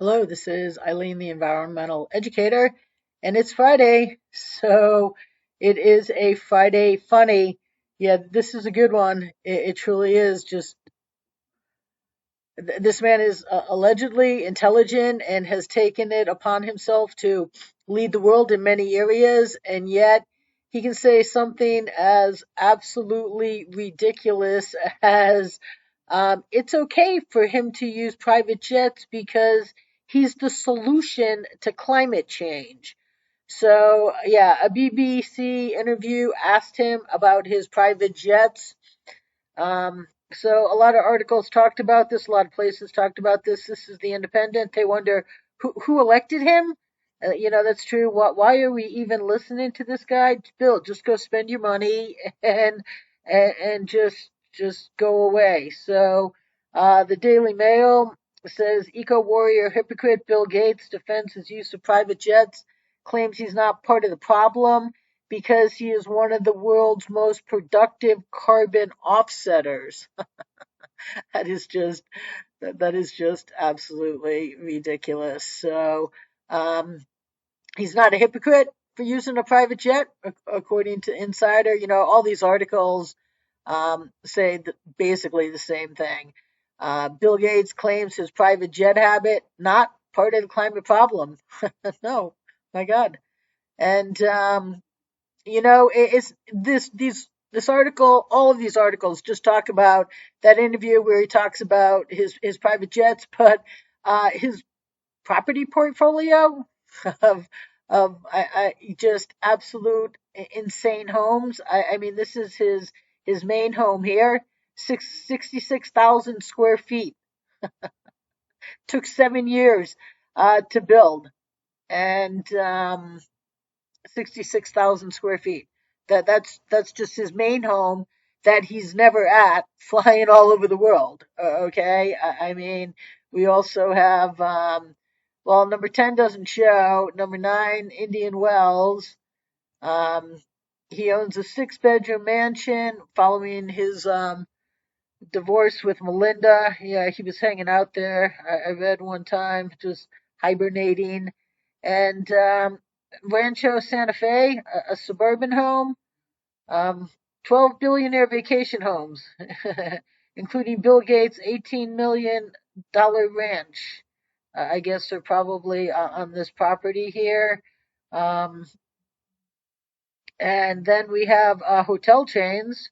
Hello, this is Eileen, the environmental educator, and it's Friday, so it is a Friday funny. Yeah, this is a good one. It truly is. This man is allegedly intelligent and has taken it upon himself to lead the world in many areas, and yet he can say something as absolutely ridiculous as it's okay for him to use private jets because he's the solution to climate change. So, yeah, a BBC interview asked him about his private jets. So a lot of articles talked about this, a lot of places talked about this. This is the Independent. They wonder who elected him. That's true. Why are we even listening to this guy? Bill, just go spend your money and just go away. So the Daily Mail says eco warrior hypocrite Bill Gates defends his use of private jets, claims he's not part of the problem because he is one of the world's most productive carbon offsetters. That is just that is just absolutely ridiculous. So he's not a hypocrite for using a private jet, according to Insider. All these articles say basically the same thing. Bill Gates claims his private jet habit not part of the climate problem. No, my God. And it's this article, all of these articles just talk about that interview where he talks about his private jets, but his property portfolio of just absolute insane homes. I mean, this is his main home here, 66,000 square feet. Took 7 years to build, and 66,000 square feet. That's just his main home that he's never at, flying all over the world. Okay, I mean, we also have well, number 10 doesn't show. Number 9, Indian Wells. Um, he owns a 6-bedroom mansion following his divorce with Melinda. Yeah, he was hanging out there. I read one time, just hibernating. And Rancho Santa Fe, a suburban home. 12 billionaire vacation homes, including Bill Gates' $18 million ranch. I guess they're probably on this property here. Um, and then we have hotel chains.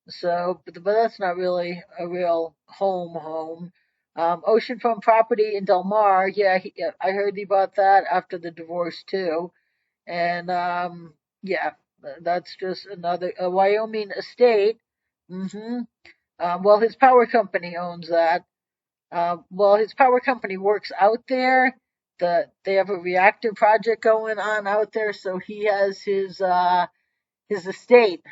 So, but that's not really a real home. Oceanfront property in Del Mar. Yeah, I heard he bought that after the divorce too. And yeah, that's just another a Wyoming estate. hmm well, his power company owns that. Well, his power company works out there. They have a reactor project going on out there, so he has his estate.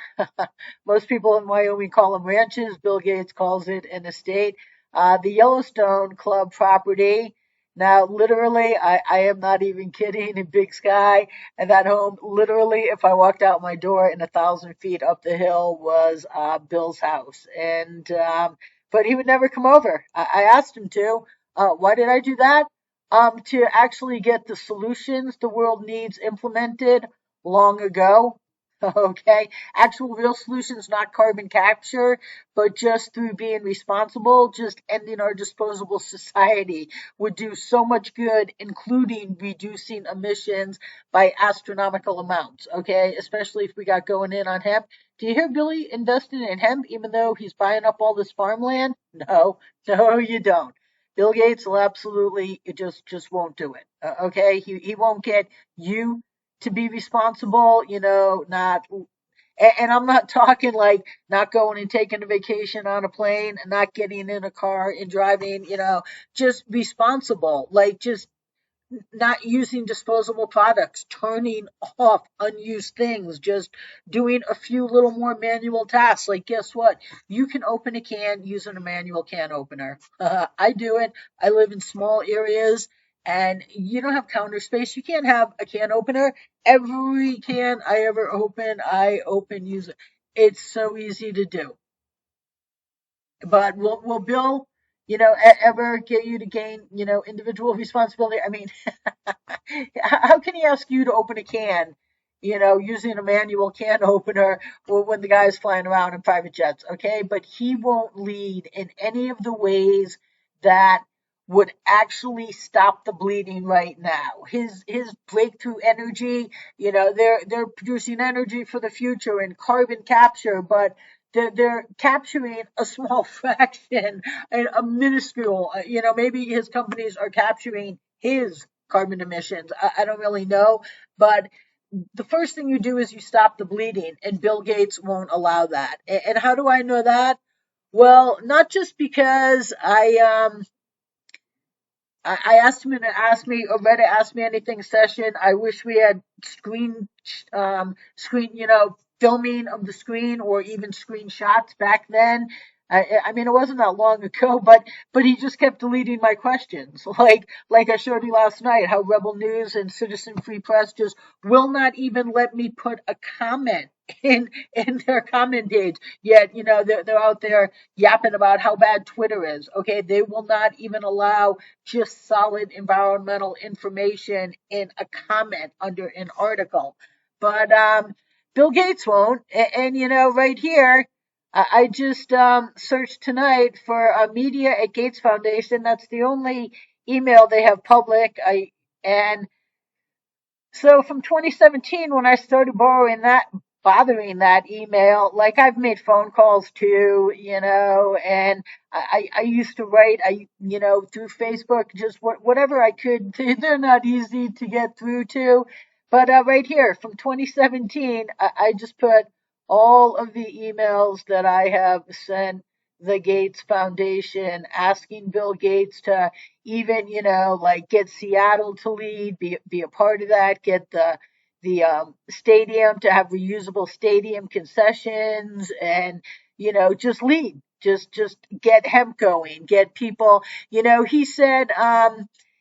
Most people in Wyoming call them ranches. Bill Gates calls it an estate. The Yellowstone Club property. Now, literally, I am not even kidding. In Big Sky, and that home, literally, if I walked out my door and 1,000 feet up the hill was Bill's house. And but he would never come over. I asked him to. Why did I do that? To actually get the solutions the world needs implemented long ago. Okay, actual real solutions, not carbon capture, but just through being responsible, just ending our disposable society would do so much good, including reducing emissions by astronomical amounts. Okay, especially if we got going in on hemp. Do you hear Billy invested in hemp, even though he's buying up all this farmland? No, no, you don't. Bill Gates will absolutely just won't do it. Okay, he won't get you to be responsible, not, and I'm not talking like not going and taking a vacation on a plane and not getting in a car and driving, just responsible, like just not using disposable products, turning off unused things, just doing a few little more manual tasks. Like, guess what? You can open a can using a manual can opener. I do it. I live in small areas and you don't have counter space. You can't have a can opener. Every can I ever open, I open using. It's so easy to do. But will Bill, ever get you to gain, individual responsibility? I mean, how can he ask you to open a can, using a manual can opener when the guy's flying around in private jets? Okay. But he won't lead in any of the ways that would actually stop the bleeding right now. His breakthrough energy, they're producing energy for the future and carbon capture, but they're capturing a small fraction, a minuscule, maybe his companies are capturing his carbon emissions. I don't really know, but the first thing you do is you stop the bleeding, and Bill Gates won't allow that. And how do I know that? Well, not just because I asked him in an Ask Me or Reddit Ask Me Anything session. I wish we had screen, filming of the screen or even screenshots back then. I mean, it wasn't that long ago, but he just kept deleting my questions. Like I showed you last night, how Rebel News and Citizen Free Press just will not even let me put a comment in their comment page. Yet, they're out there yapping about how bad Twitter is. Okay, they will not even allow just solid environmental information in a comment under an article. But Bill Gates won't. And right here, I just searched tonight for media at Gates Foundation. That's the only email they have public. And so from 2017, when I started bothering that email, like I've made phone calls too, and I used to write, through Facebook, just whatever I could. They're not easy to get through to. But right here from 2017, I just put all of the emails that I have sent the Gates Foundation asking Bill Gates to even, like get Seattle to lead, be a part of that, get the stadium to have reusable stadium concessions, and just lead, just get hemp going, get people. He said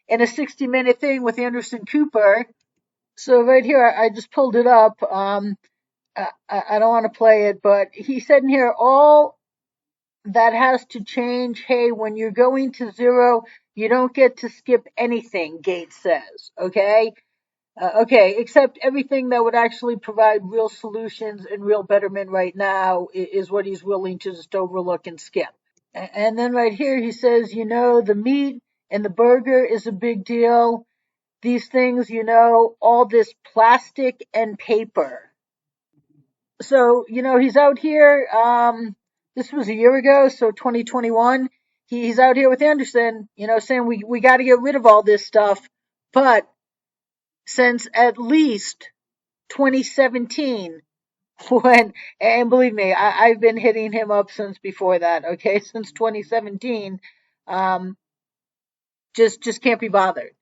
in a 60-minute thing with Anderson Cooper. So right here, I just pulled it up. I don't want to play it, but he said in here, all that has to change. Hey, when you're going to zero, you don't get to skip anything, Gates says. Okay? Okay, except everything that would actually provide real solutions and real betterment right now is what he's willing to just overlook and skip. And then right here, he says, the meat and the burger is a big deal. These things, all this plastic and paper. So, he's out here. This was a year ago, so 2021. He's out here with Anderson, saying we got to get rid of all this stuff. But since at least 2017, and believe me, I've been hitting him up since before that. Okay, since 2017, just can't be bothered.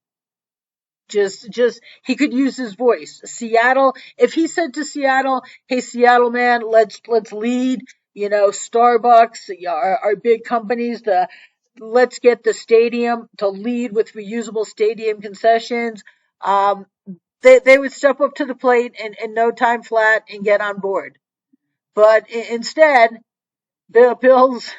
Just he could use his voice. Seattle, if he said to Seattle, "Hey, Seattle man, let's lead." Starbucks, our big companies. Let's get the stadium to lead with reusable stadium concessions. They would step up to the plate in no time flat and get on board. But instead, Bill's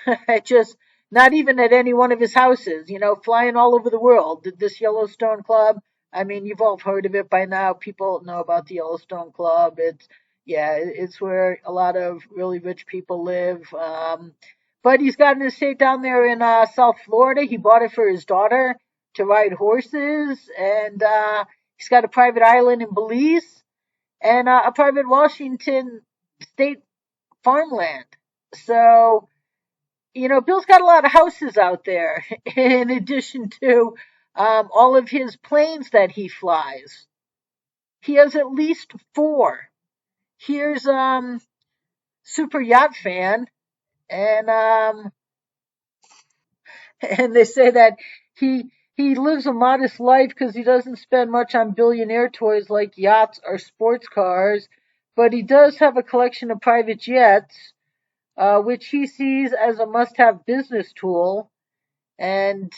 just not even at any one of his houses, flying all over the world. This Yellowstone Club, I mean, you've all heard of it by now. People know about the Yellowstone Club. It's where a lot of really rich people live. But he's got an estate down there in South Florida. He bought it for his daughter to ride horses, and he's got a private island in Belize and a private Washington state farmland. So, Bill's got a lot of houses out there, in addition to all of his planes that he flies. He has at least 4. Here's Super Yacht Fan, and and they say that he lives a modest life because he doesn't spend much on billionaire toys like yachts or sports cars, but he does have a collection of private jets, which he sees as a must-have business tool. And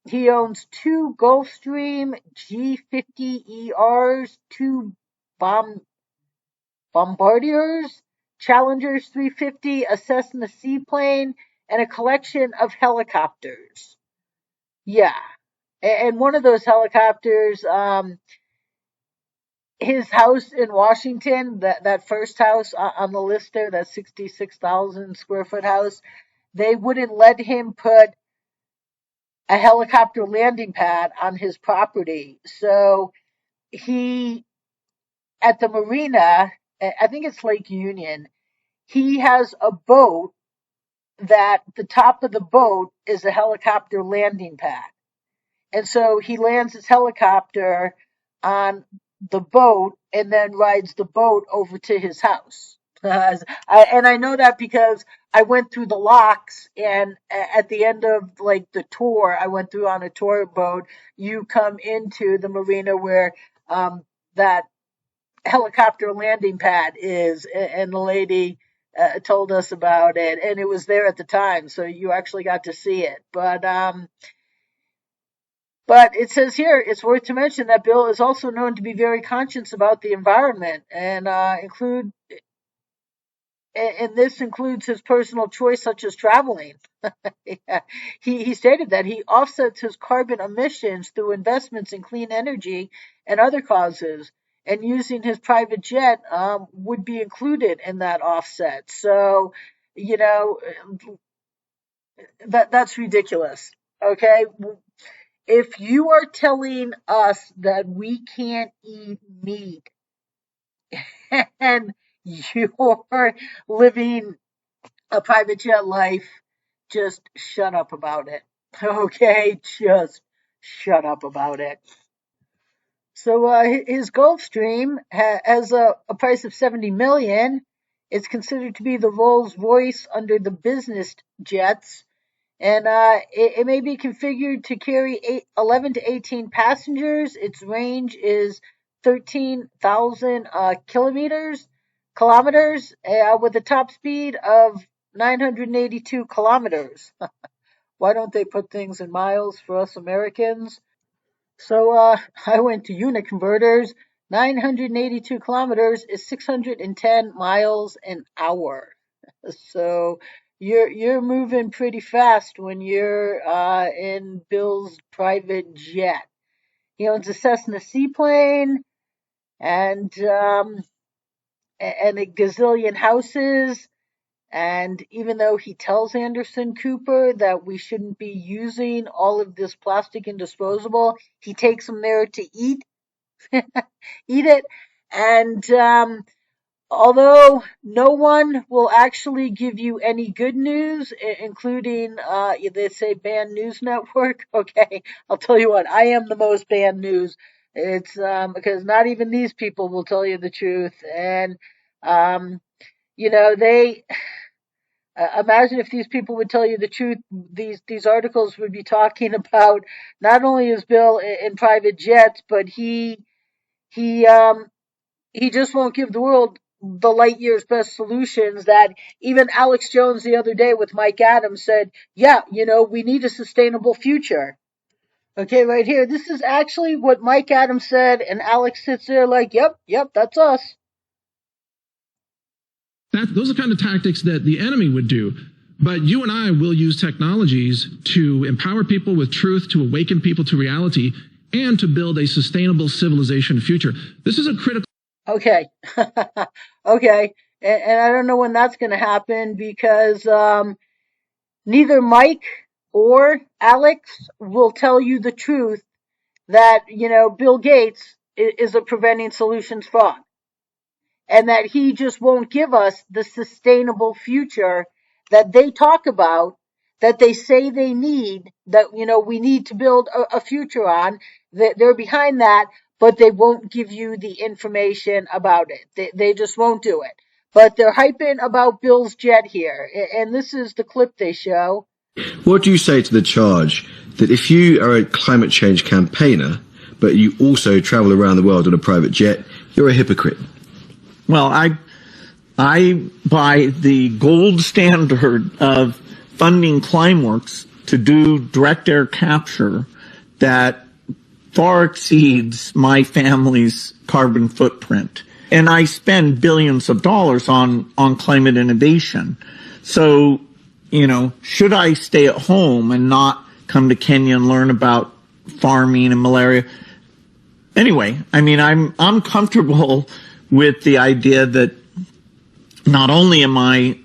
he owns 2 Gulfstream G50ERs, 2 Bombardiers, Challengers 350, a Cessna seaplane, and a collection of helicopters. Yeah. And one of those helicopters, his house in Washington, that first house on the list there, that 66,000 square foot house, they wouldn't let him put a helicopter landing pad on his property. So he, at the marina, I think it's Lake Union, he has a boat that the top of the boat is a helicopter landing pad. And so he lands his helicopter on the boat and then rides the boat over to his house. And I know that because I went through the locks, and at the end of like the tour, I went through on a tour boat. You come into the marina where that helicopter landing pad is, and the lady told us about it, and it was there at the time, so you actually got to see it. But it says here, it's worth to mention that Bill is also known to be very conscious about the environment, and this includes his personal choice, such as traveling. Yeah. He stated that he offsets his carbon emissions through investments in clean energy and other causes, and using his private jet would be included in that offset. So, you know, that's ridiculous. Okay. If you are telling us that we can't eat meat and you're living a private jet life, just shut up about it. Okay? Just shut up about it. So his Gulfstream has a price of $70 million. It's considered to be the Rolls Royce under the business jets. And it may be configured to carry 11 to 18 passengers. Its range is 13,000 kilometers, with a top speed of 982 kilometers. Why don't they put things in miles for us Americans? So I went to unit converters. 982 kilometers is 610 miles an hour. So you're moving pretty fast when you're in Bill's private jet. He owns a Cessna seaplane and a gazillion houses. And even though he tells Anderson Cooper that we shouldn't be using all of this plastic and disposable, he takes them there to eat it. And although no one will actually give you any good news, including, they say banned news network. Okay, I'll tell you what, I am the most banned news. It's because not even these people will tell you the truth. And, they imagine if these people would tell you the truth. These articles would be talking about not only is Bill in private jets, but he just won't give the world the light years best solutions that even Alex Jones the other day with Mike Adams said, yeah, we need a sustainable future. Okay, right here. This is actually what Mike Adams said, and Alex sits there like, yep, that's us. Those are the kind of tactics that the enemy would do. But you and I will use technologies to empower people with truth, to awaken people to reality, and to build a sustainable civilization future. This is a critical... Okay. Okay. And I don't know when that's going to happen because neither Mike or Alex will tell you the truth that, Bill Gates is a preventing solutions fraud. And that he just won't give us the sustainable future that they talk about, that they say they need, that, we need to build a future on. They're behind that, but they won't give you the information about it. They just won't do it. But they're hyping about Bill's jet here. And this is the clip they show. What do you say to the charge that if you are a climate change campaigner, but you also travel around the world on a private jet, you're a hypocrite? Well, I buy the gold standard of funding Climeworks to do direct air capture that far exceeds my family's carbon footprint. And I spend billions of dollars on climate innovation. So should I stay at home and not come to Kenya and learn about farming and malaria? Anyway, I mean, I'm comfortable with the idea that not only am I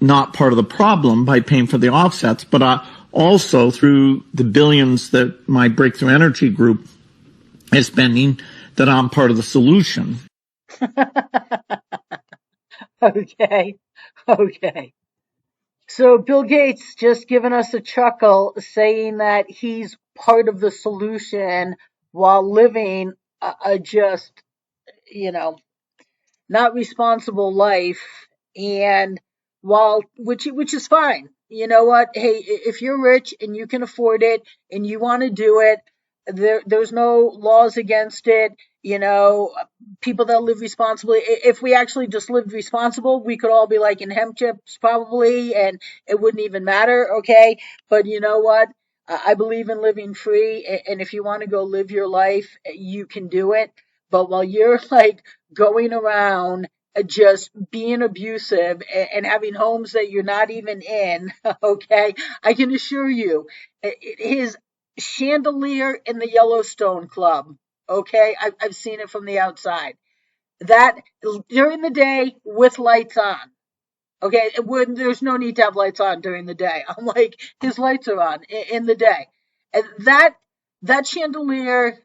not part of the problem by paying for the offsets, but also through the billions that my Breakthrough Energy group is spending, that I'm part of the solution. Okay. Okay. So Bill Gates just giving us a chuckle saying that he's part of the solution while living a just, you know, not responsible life, and which is fine. You know what? Hey, if you're rich and you can afford it and you want to do it, there's no laws against it. People that live responsibly. If we actually just lived responsible, we could all be like in hemp chips probably, and it wouldn't even matter. Okay, but you know what? I believe in living free, and if you want to go live your life, you can do it. But while you're like going around just being abusive and having homes that you're not even in, okay, I can assure you, his chandelier in the Yellowstone Club, okay, I've seen it from the outside. That during the day with lights on. Okay, when there's no need to have lights on during the day. I'm like, his lights are on in the day. And that chandelier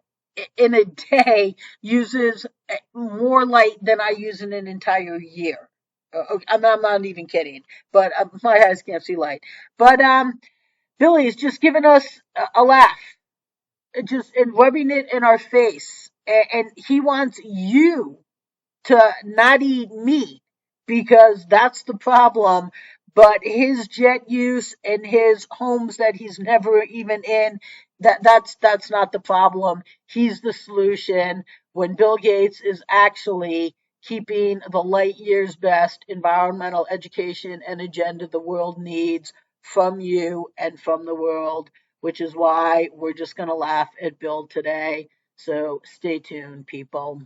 in a day uses more light than I use in an entire year. I'm not even kidding, but my eyes can't see light. But Billy's just giving us a laugh, just and rubbing it in our face, and he wants you to not eat meat because that's the problem. But his jet use and his homes that he's never even in, that's not the problem. He's the solution when Bill Gates is actually keeping the light years best environmental education and agenda the world needs from you and from the world, which is why we're just going to laugh at Bill today. So stay tuned, people.